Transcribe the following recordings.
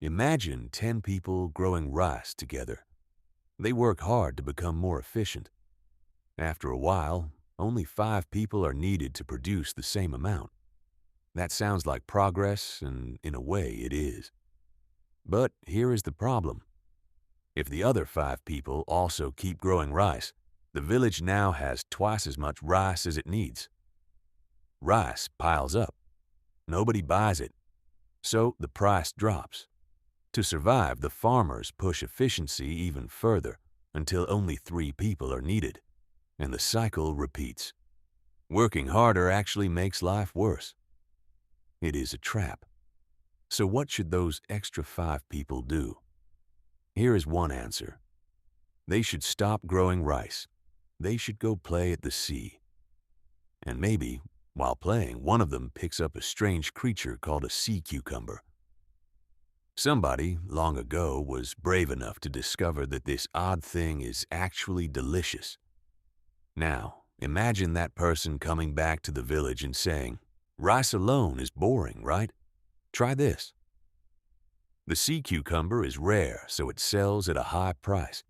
Imagine 10 people growing rice together. They work hard to become more efficient. After a while, only 5 people are needed to produce the same amount. That sounds like progress, and in a way it is. But here is the problem. If the other 5 people also keep growing rice, the village now has twice as much rice as it needs. Rice piles up. Nobody buys it, so the price drops. To survive, the farmers push efficiency even further until only 3 people are needed, and the cycle repeats. Working harder actually makes life worse. It is a trap. So what should those extra 5 people do? Here is one answer. They should stop growing rice. They should go play at the sea. And maybe, while playing, one of them picks up a strange creature called a sea cucumber. Somebody, long ago, was brave enough to discover that this odd thing is actually delicious. Now, imagine that person coming back to the village and saying, "Rice alone is boring, right? Try this." The sea cucumber is rare, so it sells at a high price.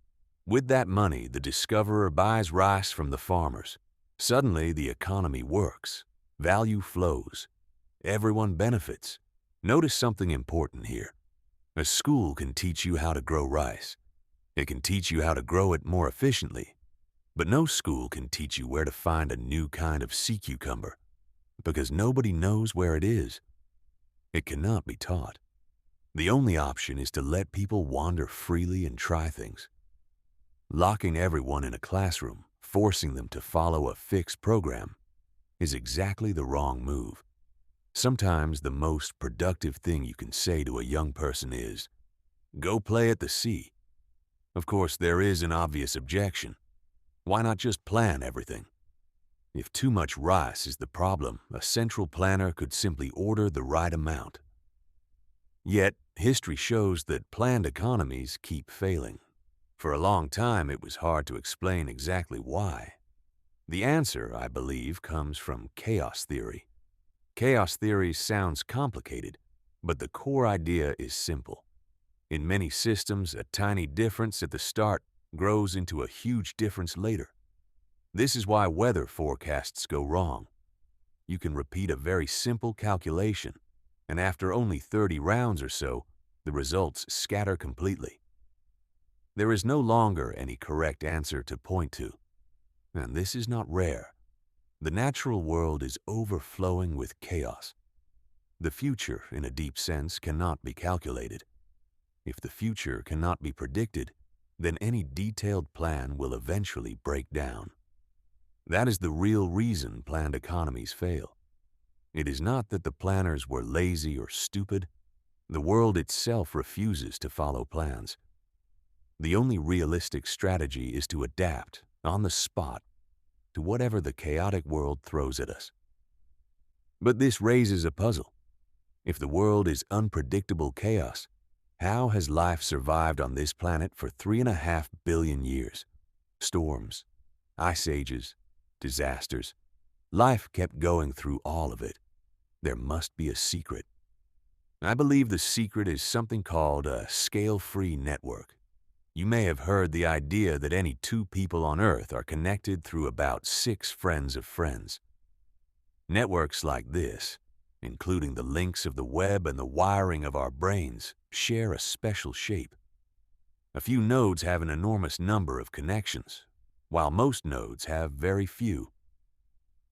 With that money, the discoverer buys rice from the farmers. Suddenly, the economy works. Value flows. Everyone benefits. Notice something important here. A school can teach you how to grow rice. It can teach you how to grow it more efficiently. But no school can teach you where to find a new kind of sea cucumber, because nobody knows where it is. It cannot be taught. The only option is to let people wander freely and try things. Locking everyone in a classroom, forcing them to follow a fixed program, is exactly the wrong move. Sometimes the most productive thing you can say to a young person is, "Go play at the sea." Of course, there is an obvious objection. Why not just plan everything? If too much rice is the problem, a central planner could simply order the right amount. Yet, history shows that planned economies keep failing. For a long time, it was hard to explain exactly why. The answer, I believe, comes from chaos theory. Chaos theory sounds complicated, but the core idea is simple. In many systems, a tiny difference at the start grows into a huge difference later. This is why weather forecasts go wrong. You can repeat a very simple calculation, and after only 30 rounds or so, the results scatter completely. There is no longer any correct answer to point to. And this is not rare. The natural world is overflowing with chaos. The future, in a deep sense, cannot be calculated. If the future cannot be predicted, then any detailed plan will eventually break down. That is the real reason planned economies fail. It is not that the planners were lazy or stupid. The world itself refuses to follow plans. The only realistic strategy is to adapt, on the spot, to whatever the chaotic world throws at us. But this raises a puzzle. If the world is unpredictable chaos, how has life survived on this planet for 3.5 billion years? Storms, ice ages, disasters. Life kept going through all of it. There must be a secret. I believe the secret is something called a scale-free network. You may have heard the idea that any 2 people on Earth are connected through about 6 friends of friends. Networks like this, including the links of the web and the wiring of our brains, share a special shape. A few nodes have an enormous number of connections, while most nodes have very few.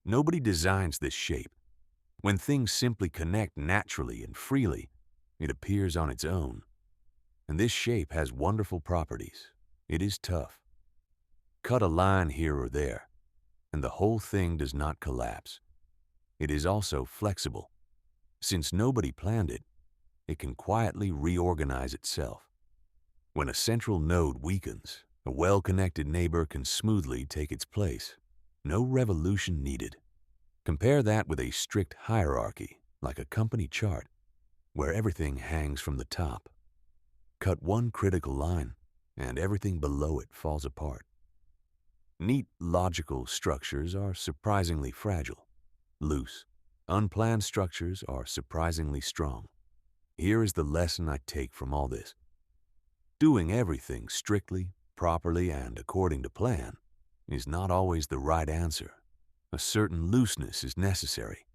Nobody designs this shape. When things simply connect naturally and freely, it appears on its own. And this shape has wonderful properties. It is tough. Cut a line here or there, and the whole thing does not collapse. It is also flexible. Since nobody planned it, it can quietly reorganize itself. When a central node weakens, a well-connected neighbor can smoothly take its place. No revolution needed. Compare that with a strict hierarchy, like a company chart, where everything hangs from the top. Cut one critical line, and everything below it falls apart. Neat, logical structures are surprisingly fragile. Loose, unplanned structures are surprisingly strong. Here is the lesson I take from all this. Doing everything strictly, properly, and according to plan is not always the right answer. A certain looseness is necessary.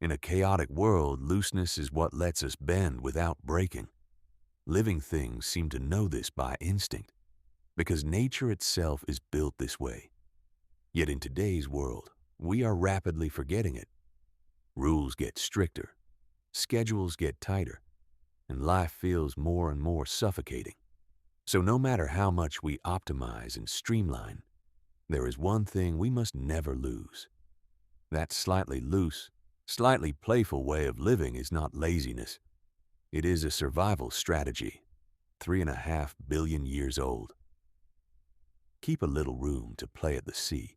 In a chaotic world, looseness is what lets us bend without breaking. Living things seem to know this by instinct, because nature itself is built this way. Yet in today's world, we are rapidly forgetting it. Rules get stricter, schedules get tighter, and life feels more and more suffocating. So no matter how much we optimize and streamline, there is one thing we must never lose. That slightly loose, slightly playful way of living is not laziness. It is a survival strategy, 3.5 billion years old. Keep a little room to play at the sea.